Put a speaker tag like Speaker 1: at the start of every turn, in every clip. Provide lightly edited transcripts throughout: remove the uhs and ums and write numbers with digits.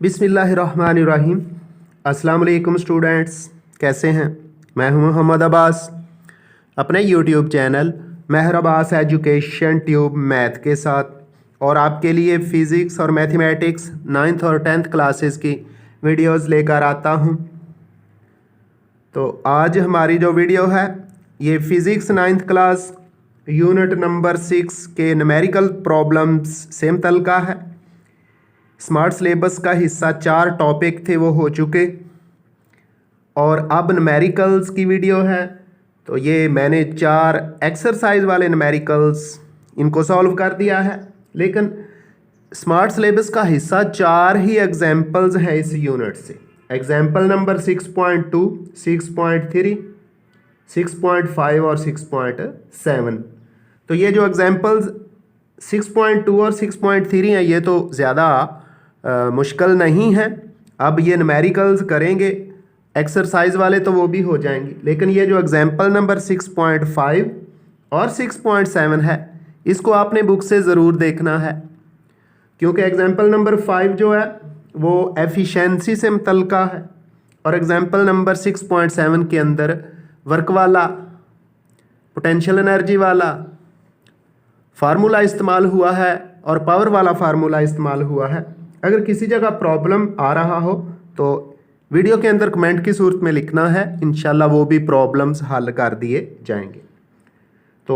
Speaker 1: बिस्मिल्लाहिर्रहमानिर्रहीम। अस्सलाम वालेकुम स्टूडेंट्स, कैसे हैं? मैं हूं मोहम्मद अब्बास अपने यूट्यूब चैनल महर अब्बास एजुकेशन ट्यूब मैथ के साथ, और आपके लिए फ़िज़िक्स और मैथमेटिक्स 9th और 10th क्लासेस की वीडियोस लेकर आता हूं। तो आज हमारी जो वीडियो है ये physics 9th class unit number 6 के न्यूमेरिकल प्रॉब्लम्स से मुतल्लिक़ है। स्मार्ट सिलेबस का हिस्सा 4 टॉपिक थे, वो हो चुके, और अब न्यूमेरिकल्स की वीडियो है। तो ये मैंने 4 एक्सरसाइज वाले न्यूमेरिकल्स इनको सॉल्व कर दिया है, लेकिन स्मार्ट सिलेबस का हिस्सा 4 ही एग्जाम्पल्स हैं इस यूनिट से। एग्जाम्पल नंबर 6.2, 6.3, 6.5 और 6.7। तो ये जो एग्जाम्पल्स 6.2 और 6.3 हैं ये तो ज़्यादा मुश्किल नहीं है। अब ये न्यूमेरिकल्स करेंगे एक्सरसाइज वाले तो वो भी हो जाएंगे, लेकिन ये जो एग्जाम्पल नंबर 6.5 और 6.7 है इसको आपने बुक से ज़रूर देखना है, क्योंकि एग्जाम्पल नंबर 5 जो है वो एफिशिएंसी से मुतल्लिक़ है, और एग्जाम्पल नंबर 6.7 के अंदर वर्क वाला, पोटेंशियल एनर्जी वाला फार्मूला इस्तेमाल हुआ है और पावर वाला फार्मूला इस्तेमाल हुआ है। अगर किसी जगह प्रॉब्लम आ रहा हो तो वीडियो के अंदर कमेंट की सूरत में लिखना है, इंशाल्लाह वो भी प्रॉब्लम्स हल कर दिए जाएंगे। तो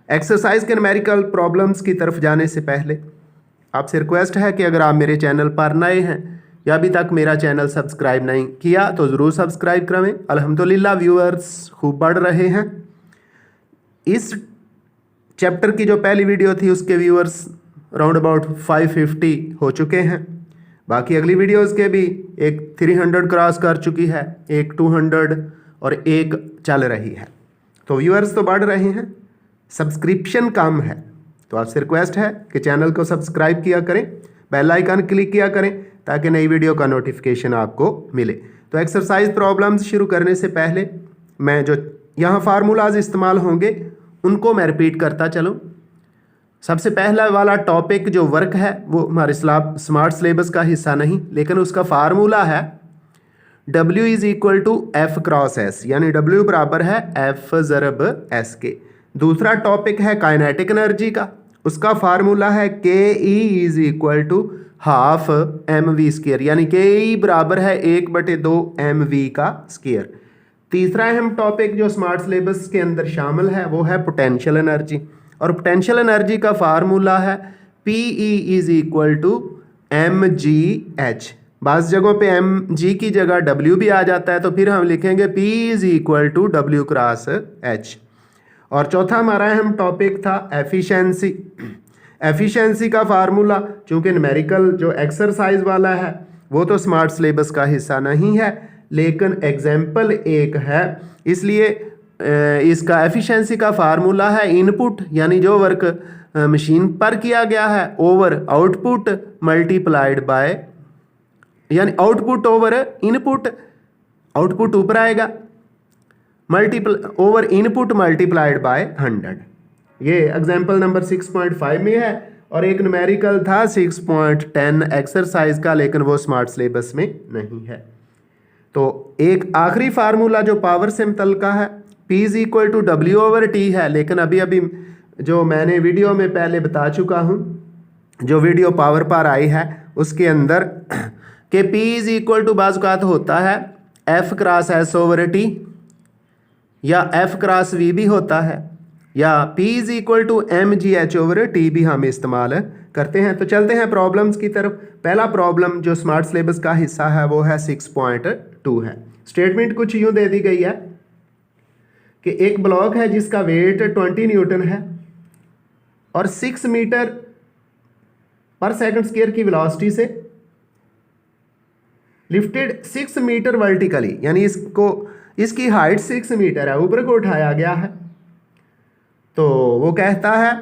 Speaker 1: एक्सरसाइज के न्यूमेरिकल प्रॉब्लम्स की तरफ जाने से पहले आपसे रिक्वेस्ट है कि अगर आप मेरे चैनल पर नए हैं या अभी तक मेरा चैनल सब्सक्राइब नहीं किया तो ज़रूर सब्सक्राइब करें। अल्हम्दुलिल्लाह व्यूअर्स खूब बढ़ रहे हैं। इस चैप्टर की जो पहली वीडियो थी उसके व्यूअर्स राउंड अबाउट 550 हो चुके हैं। बाकी अगली वीडियोस के भी एक 300 क्रॉस कर चुकी है, एक 200 और एक चल रही है। तो व्यूअर्स तो बढ़ रहे हैं, सब्सक्रिप्शन कम है। तो आपसे रिक्वेस्ट है कि चैनल को सब्सक्राइब किया करें, बेल आइकन क्लिक किया करें ताकि नई वीडियो का नोटिफिकेशन आपको मिले। तो एक्सरसाइज प्रॉब्लम्स शुरू करने से पहले मैं जो यहाँ फार्मूलाज इस्तेमाल होंगे उनको मैं रिपीट करता चलूँ। सबसे पहला वाला टॉपिक जो वर्क है वो हमारे स्मार्ट सिलेबस का हिस्सा नहीं, लेकिन उसका फार्मूला है W is equal to F cross S, यानी W बराबर है F ज़रब S के। दूसरा टॉपिक है काइनेटिक एनर्जी का, उसका फार्मूला है KE is equal to half mv square, यानी KE बराबर है 1/2 mv का स्क्वायर। तीसरा अहम टॉपिक जो स्मार्ट सिलेबस के अंदर शामिल है वो है पोटेंशियल एनर्जी, और पोटेंशियल एनर्जी का फार्मूला है PE is equal to mgh। बाज़ जगहों पे mg की जगह W भी आ जाता है, तो फिर हम लिखेंगे P is equal to W cross H। और चौथा हमारा अहम टॉपिक था एफिशिएंसी। एफिशिएंसी का फार्मूला, चूँकि न्यूमेरिकल जो एक्सरसाइज वाला है वो तो स्मार्ट सिलेबस का हिस्सा नहीं है, लेकिन एग्जाम्पल एक है, इसलिए इसका एफिशिएंसी का फार्मूला है इनपुट, यानी जो वर्क मशीन पर किया गया है, ओवर आउटपुट मल्टीप्लाइड बाय, यानी आउटपुट ओवर इनपुट, आउटपुट ऊपर आएगा, ओवर इनपुट मल्टीप्लाइड बाय 100। ये एग्जाम्पल नंबर 6.5 में है, और एक न्यूमेरिकल था 6.10 एक्सरसाइज का, लेकिन वो स्मार्ट सिलेबस में नहीं है। तो एक आखिरी फार्मूला जो पावर से मुतल्लिक़ है P is equal to W/T है, लेकिन अभी जो मैंने वीडियो में पहले बता चुका हूँ, जो वीडियो पावर पर आई है उसके अंदर कि P इज इक्वल टू बाज़ औक़ात होता है F क्रॉस S/T या F क्रॉस V भी होता है, या P is equal to mgh/T भी हम इस्तेमाल करते हैं। तो चलते हैं प्रॉब्लम्स की तरफ। पहला प्रॉब्लम जो स्मार्ट सिलेबस का हिस्सा है वो है 6.2 है। स्टेटमेंट कुछ यूँ दे दी गई है कि एक ब्लॉक है जिसका वेट 20 न्यूटन है और 6 मीटर पर सेकंड स्क्वायर की वेलोसिटी से लिफ्टेड 6 मीटर वर्टिकली, यानी इसकी हाइट 6 मीटर है, ऊपर को उठाया गया है। तो वो कहता है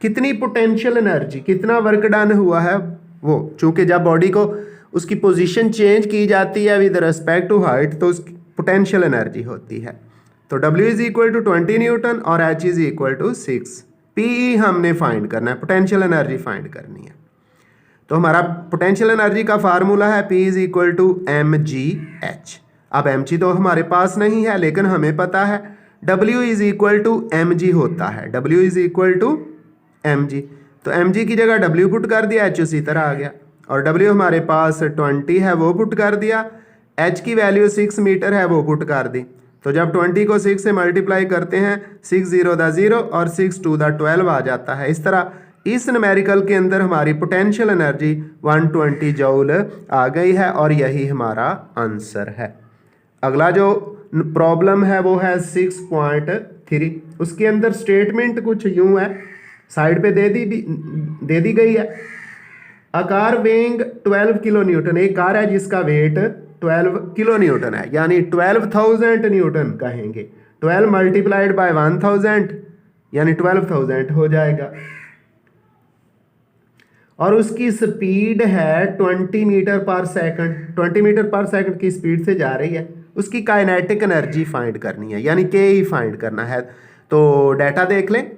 Speaker 1: कितनी पोटेंशियल एनर्जी, कितना वर्क डन हुआ है वो, चूंकि जब बॉडी को उसकी पोजीशन चेंज की जाती है विद रिस्पेक्ट टू हाइट तो उसकी पोटेंशियल एनर्जी होती है। तो W is equal to 20 newton और H is equal to 6। PE हमने फाइंड करना है, पोटेंशियल एनर्जी फाइंड करनी है। तो हमारा पोटेंशियल एनर्जी का फार्मूला है P is equal to mgh। अब mg तो हमारे पास नहीं है, लेकिन हमें पता है W is equal to mg होता है, W is equal to mg। तो mg की जगह W पुट कर दिया, H उसी तरह आ गया, और W हमारे पास 20 है वो पुट कर दिया, H की वैल्यू 6 मीटर है वो पुट कर दी। तो जब 20 को 6 से मल्टीप्लाई करते हैं 6 0 द 0 और 6 2 द 12 आ जाता है। इस तरह इस न्यूमेरिकल के अंदर हमारी पोटेंशियल एनर्जी 120 जूल आ गई है और यही हमारा आंसर है। अगला जो प्रॉब्लम है वो है 6.3। उसके अंदर स्टेटमेंट कुछ यूं है, साइड पे दे दी गई है। A car weighing 12 kilo Newton, एक कार है जिसका वेट 12 किलो न्यूटन है, यानी 12,000 न्यूटन कहेंगे। 12 मल्टीप्लाइड बाय 1000 यानी 12,000 हो जाएगा, और उसकी स्पीड है 20 मीटर पर सेकंड। 20 मीटर पर सेकंड की स्पीड से जा रही है। उसकी काइनेटिक एनर्जी फाइंड करनी है, यानी के ही फाइंड करना है। तो डाटा देख लें,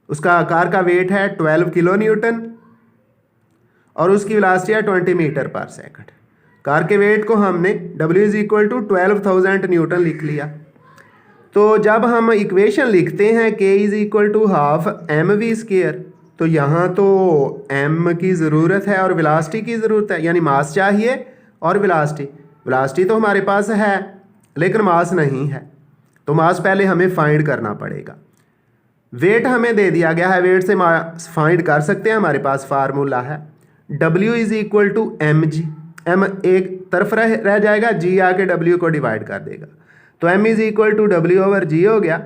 Speaker 1: उसका कार का वेट है 12 किलो न्यूटन और उसकी वेलोसिटी है 20 मीटर पर सेकंड। कार के वेट को हमने W is equal to 12,000 newton लिख लिया। तो जब हम इक्वेशन लिखते हैं K is equal to half mv square, तो यहाँ तो m की ज़रूरत है और वेलोसिटी की ज़रूरत है, यानी मास चाहिए और वेलोसिटी तो हमारे पास है लेकिन मास नहीं है, तो मास पहले हमें फाइंड करना पड़ेगा। वेट हमें दे दिया गया है, वेट से मास फाइंड कर सकते हैं, हमारे पास फार्मूला है W is equal to mg। m एक तरफ रह जाएगा, g आके W को डिवाइड कर देगा, तो m is equal to W over g हो गया।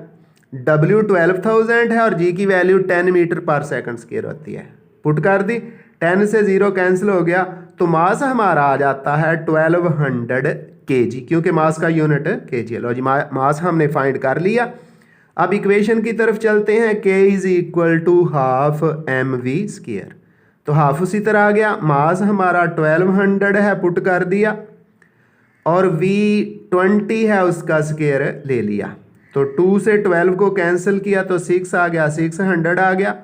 Speaker 1: W 12,000 है और g की वैल्यू 10 मीटर पर सेकंड स्क्वायर होती है, पुट कर दी, 10 से 0 कैंसिल हो गया, तो मास हमारा आ जाता है 1200 kg, क्योंकि मास का यूनिट kg है। लो जी, मास हमने फाइंड कर लिया। अब इक्वेशन की तरफ चलते हैं, K is equal to half mv square, तो हाफ उसी तरह आ गया, मास हमारा 1200 है, पुट कर दिया, और v 20 है उसका स्क्वायर ले लिया, तो 2 से 12 को कैंसिल किया तो 6 आ गया, 600 आ गया।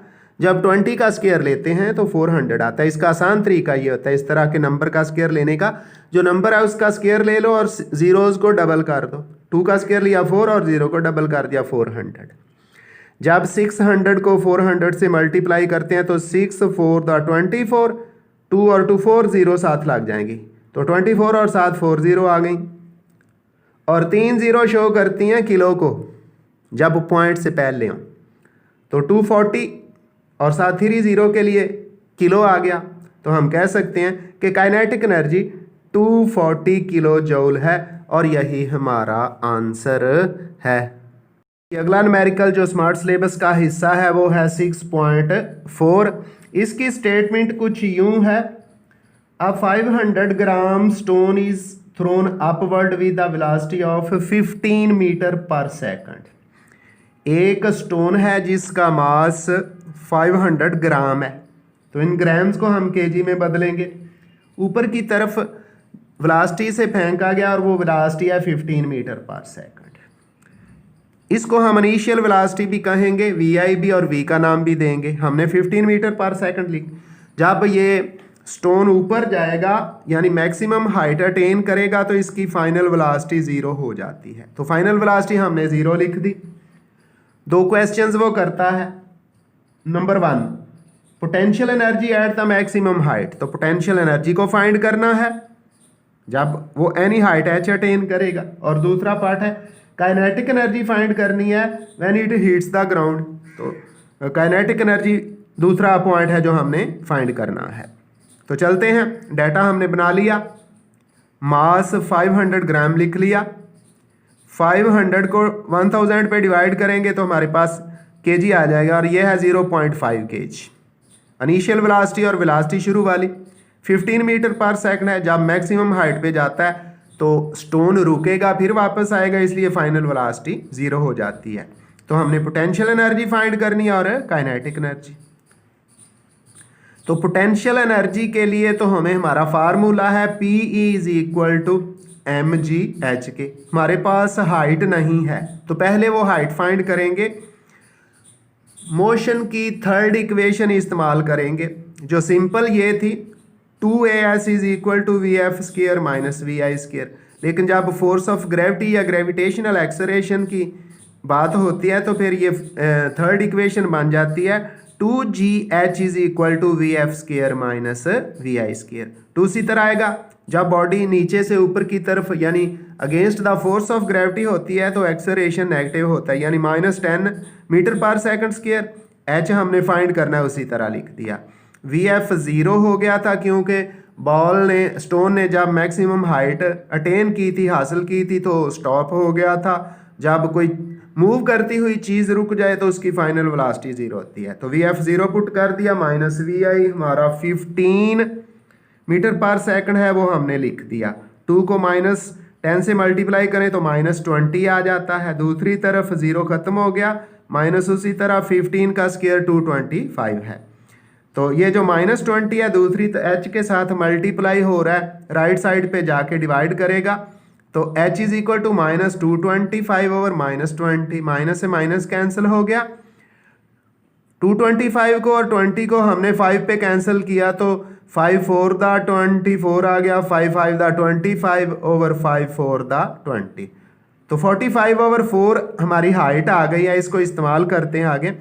Speaker 1: जब 20 का स्क्वायर लेते हैं तो 400 आता है। इसका आसान तरीका ये होता है, इस तरह के नंबर का स्क्वायर लेने का, जो नंबर है उसका स्क्वायर ले लो और जीरोज़ को डबल कर दो। 2 का स्क्वायर लिया 4 और 0 को डबल कर दिया 400। जब 600 को 400 से मल्टीप्लाई करते हैं तो 6 4 द 24, 2 और 2 4 0 साथ लग जाएंगी, तो 24 और 7 4 0 आ गई, और 3 0 शो करती हैं किलो को जब पॉइंट से पहले हो, तो 240 और साथ 3 0 के लिए किलो आ गया। तो हम कह सकते हैं कि काइनेटिक एनर्जी 240 किलो जूल है और यही हमारा आंसर है। अगला न्यूमेरिकल जो स्मार्ट सिलेबस का हिस्सा है वो है 6.4। इसकी स्टेटमेंट कुछ यूं है, a 500 gram stone is thrown upward with the velocity of 15 metre पर सेकंड। एक स्टोन है जिसका मास 500 ग्राम है, तो इन ग्राम्स को हम केजी में बदलेंगे। ऊपर की तरफ वेलोसिटी से फेंका गया और वो वेलोसिटी है 15 मीटर पर सेकंड। इसको हम इनिशियल वेलोसिटी भी कहेंगे, VIB, और V का नाम भी देंगे। हमने 15 मीटर पर सेकंड लिख। जब ये स्टोन ऊपर जाएगा यानी मैक्सिमम हाइट अटेन करेगा तो इसकी फाइनल वेलोसिटी 0 हो जाती है, तो फाइनल वेलोसिटी हमने 0 लिख दी। 2 क्वेश्चंस वो करता है। Number 1, potential energy at the maximum height, तो पोटेंशियल एनर्जी को फाइंड करना है जब वो एनी हाइट h अटेन करेगा। और दूसरा पार्ट है काइनेटिक एनर्जी फाइंड करनी है when it hits the ground, तो काइनेटिक एनर्जी दूसरा पॉइंट है जो हमने फाइंड करना है। तो चलते हैं, डाटा हमने बना लिया, मास 500 ग्राम लिख लिया, 500 को 1000 पे डिवाइड करेंगे तो हमारे पास केजी आ जाएगा, और ये है 0.5 kg इनिशियल वेलोसिटी और वेलोसिटी शुरू वाली। 15 मीटर पर सेकंड है। जब मैक्सिमम हाइट पे जाता है तो स्टोन रुकेगा फिर वापस आएगा, इसलिए फाइनल वेलोसिटी 0 हो जाती है। तो हमने पोटेंशियल एनर्जी फाइंड करनी है और काइनेटिक एनर्जी। तो पोटेंशियल एनर्जी के लिए तो हमें हमारा फार्मूला है PE is equal to mgh। हमारे पास हाइट नहीं है तो पहले वो हाइट फाइंड करेंगे। मोशन की थर्ड इक्वेशन इस्तेमाल करेंगे जो सिंपल ये थी 2as is equal to VF square minus VI square. लेकिन जब फोर्स ऑफ ग्रेविटी या ग्रेविटेशनल एक्सलेरेशन की बात होती है तो फिर ये थर्ड इक्वेशन बन जाती है 2gh is equal to VF square minus VI square. 2 इसी तरह आएगा। जब बॉडी नीचे से ऊपर की तरफ यानी against the force of gravity होती है तो एक्सेलरेशन नेगेटिव होता है, यानी -10 मीटर पर सेकंड स्क्वायर। h हमने फाइंड करना है, उसी तरह लिख दिया। VF 0 हो गया था क्योंकि स्टोन ने जब मैक्सिमम हाइट अटेन की थी, हासिल की थी, तो स्टॉप हो गया था। जब कोई मूव करती हुई चीज़ रुक जाए तो उसकी फाइनल वेलोसिटी 0 होती है। तो VF 0 पुट कर दिया, माइनस VI हमारा 15 मीटर पर सेकंड है वो हमने लिख दिया। 2 को -10 से मल्टीप्लाई करें तो -20 आ जाता है। दूसरी तरफ 0 खत्म हो गया, माइनस उसी तरह 15 का स्क्वायर 225 है। तो ये जो -20 है दूसरी h के साथ मल्टीप्लाई हो रहा है, राइट साइड पे जाके डिवाइड करेगा तो h is equal to -225 over -20, minus से माइनस कैंसिल हो गया। 225 को और 20 को हमने 5 पे कैंसिल किया तो 5 4 दा 24 आ गया, 5 5 दा 25 ओवर 5 4 दा 20। तो 45 ओवर 4 हमारी हाइट आ गई है। इसको इस्तेमाल करते हैं आगे।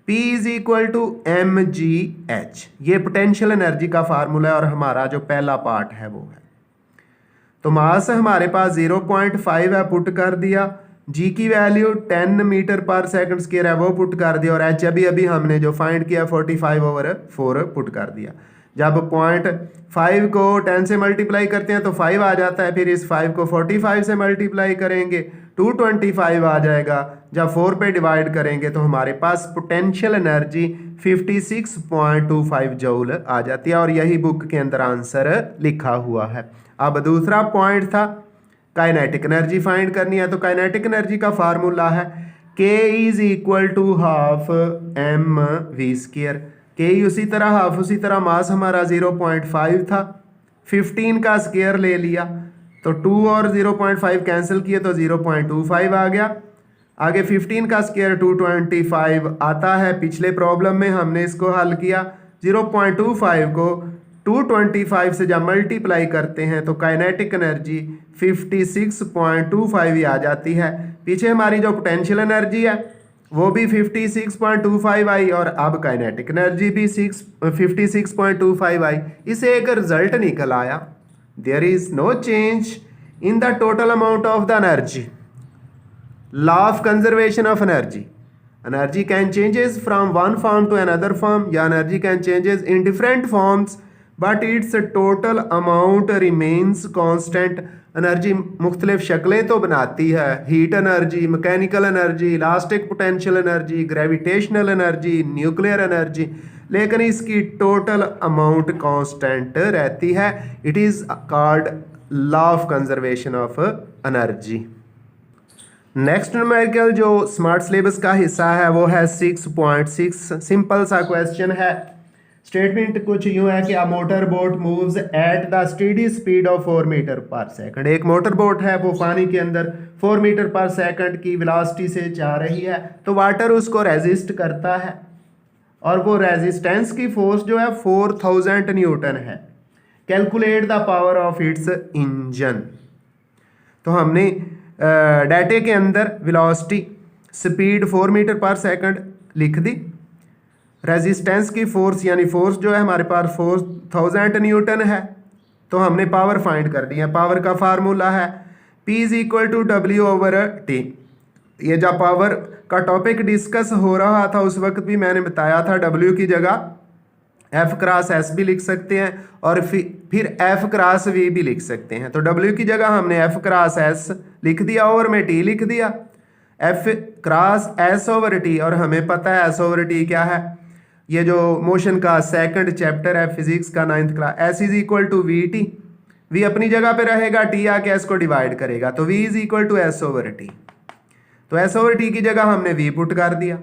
Speaker 1: P is equal to mgh, ये पोटेंशियल एनर्जी का फार्मूला है और हमारा जो पहला पार्ट है वो है। तो मास हमारे पास 0.5 है, पुट कर दिया। G की वैल्यू 10 मीटर पर सेकंड स्क्वायर है वो पुट कर दिया, और h अभी हमने जो फाइंड किया 45 ओवर 4 पुट कर दिया। जब 0.5 को 10 से मल्टीप्लाई करते हैं तो 5 आ जाता है, फिर इस 5 को 45 से मल्टीप्लाई करेंगे 225 आ जाएगा। जब 4 पे डिवाइड करेंगे तो हमारे पास पोटेंशियल एनर्जी 56.25 जूल आ जाती है, और यही बुक के अंदर आंसर लिखा हुआ है। अब दूसरा पॉइंट था काइनेटिक एनर्जी फाइंड करनी है। तो काइनेटिक एनर्जी का फार्मूला है K is equal to half mv square. K उसी तरह हाफ, उसी तरह मास हमारा 0.5 था, 15 का स्क्वायर ले लिया तो 2 और 0.5 कैंसिल किए तो 0.25 आ गया। आगे 15 का स्क्वायर 225 आता है। पिछले प्रॉब्लम में हमने इसको हल किया, 0.25 को 225 से जब मल्टीप्लाई करते हैं तो काइनेटिक एनर्जी 56.25 ही आ जाती है। पीछे हमारी जो पोटेंशियल एनर्जी है वो भी 56.25 आई, और अब काइनेटिक एनर्जी भी 56.25 आई। इसे एक रिजल्ट निकल आया, there is no change in the total amount of the energy. Law of conservation of energy, energy can changes from one form to another form, या energy can changes in different forms but its total amount remains constant. Energy मुख्तलिफ शक्लें तो बनाती है, heat energy, mechanical energy, elastic potential energy, gravitational energy, nuclear energy, लेकिन इसकी total amount constant रहती है। It is called law of conservation of energy. Next numerical जो स्मार्ट सिलेबस का हिस्सा है वो है 6.6। सिंपल सा क्वेश्चन है। स्टेटमेंट कुछ यूं है कि a motor boat moves at the steady speed of 4 metre पर सेकंड। एक मोटर बोट है वो पानी के अंदर 4 मीटर पर सेकंड की वेलोसिटी से जा रही है, तो वाटर उसको रेजिस्ट करता है और वो रेजिस्टेंस की फोर्स जो है 4000 न्यूटन है। Calculate the power of its engine. तो हमने डाटे के अंदर वेलोसिटी, स्पीड 4 मीटर पर सेकंड लिख दी, रेजिस्टेंस की फोर्स यानी फोर्स जो है हमारे पास 4000 न्यूटन है, तो हमने पावर फाइंड कर दी है। पावर का फार्मूला है P is equal to W over T। ये जब पावर का टॉपिक डिस्कस हो रहा था उस वक्त भी मैंने बताया था W की जगह F क्रॉस S भी लिख सकते हैं और फिर F क्रॉस V भी लिख सकते हैं। तो W की जगह हमने F क्रॉस S लिख दिया, ओवर में T लिख दिया, F cross S over T, और हमें पता है S ओवर T क्या है। ये जो मोशन का सेकंड चैप्टर है फिजिक्स का 9th class, S is equal to V T, V अपनी जगह पे रहेगा, टी आके एस को डिवाइड करेगा, तो V is equal to S over T. तो एस ओवर टी की जगह हमने वी पुट कर दिया,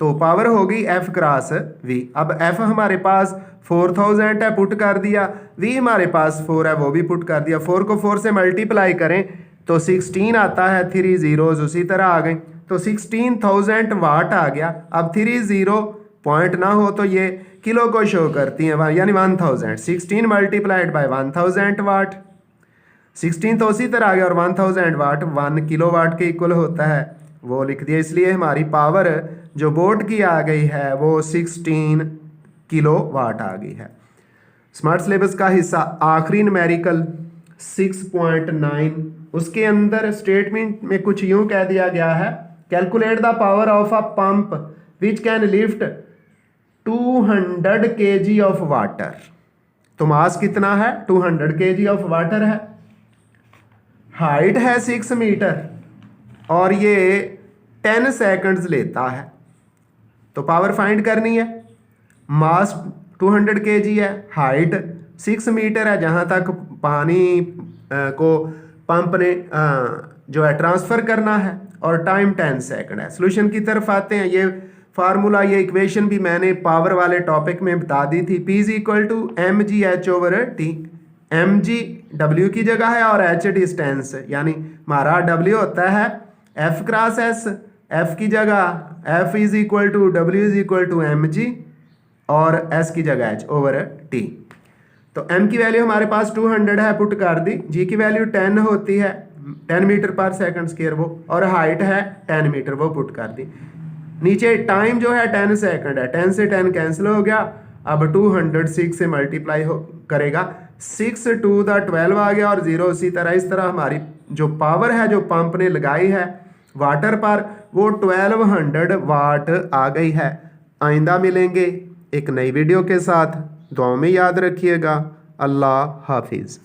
Speaker 1: तो पावर होगी एफ क्रॉस वी। अब एफ हमारे पास 4000 है, पुट कर दिया, वी हमारे पास 4 है, वो भी पुट कर दिया। 4 को 4 से मल्टीप्लाई करें तो 16 आता है, 3 zeros उसी तरह आ गए, तो 16,000 वाट आ गया। अब 3 0 पॉइंट ना हो तो ये किलो को शो करती हैं, यानी 1000, 16 मल्टीप्लाइड बाय 1000 वाट, 16 तो उसी तरह आ गया, और 1000 वाट 1 किलो वाट के इक्वल होता है, वो लिख दिया। इसलिए हमारी पावर जो बोर्ड की आ गई है वो 16 किलो वाट आ गई है। स्मार्ट सिलेबस का हिस्सा आखिरी न्यूमेरिकल 6.9, उसके अंदर स्टेटमेंट में कुछ यूं कह दिया गया है, calculate the power of a pump which can lift 200 kg of water. तो मास कितना है, 200 kg ऑफ वाटर है, हाइट है 6 मीटर, और ये 10 सेकंड्स लेता है। तो पावर फाइंड करनी है, मास 200 kg है, हाइट 6 मीटर है, जहाँ तक पानी को पंप ने जो है ट्रांसफ़र करना है, और टाइम 10 सेकंड है। सोल्यूशन की तरफ आते हैं। ये फार्मूला, ये इक्वेशन भी मैंने पावर वाले टॉपिक में बता दी थी। P is equal to M G H over T, M G W की जगह है और एच डिस्टेंस, यानी हमारा डब्ल्यू होता है एफ क्रॉस एस, एफ की जगह F is equal to W is equal to M G, और एस की जगह एच ओवर टी। तो एम की वैल्यू हमारे पास 200 है, पुट कर दी, जी की वैल्यू 10 होती है, 10 मीटर पर सेकंड स्क्वायर वो, और हाइट है 10 मीटर, वो पुट कर दी। नीचे टाइम जो है 10 सेकंड है, 10 से 10 कैंसिल हो गया, अब 206 से मल्टीप्लाई करेगा, 6 टू द 12 आ गया, और 0 इसी तरह। इस तरह हमारी जो पावर है जो पंप ने लगाई है वाटर पर, वो 1200 वाट आ गई है। आइंदा मिलेंगे एक नई वीडियो के साथ, दुआओं में याद रखिएगा। अल्लाह हाफिज़।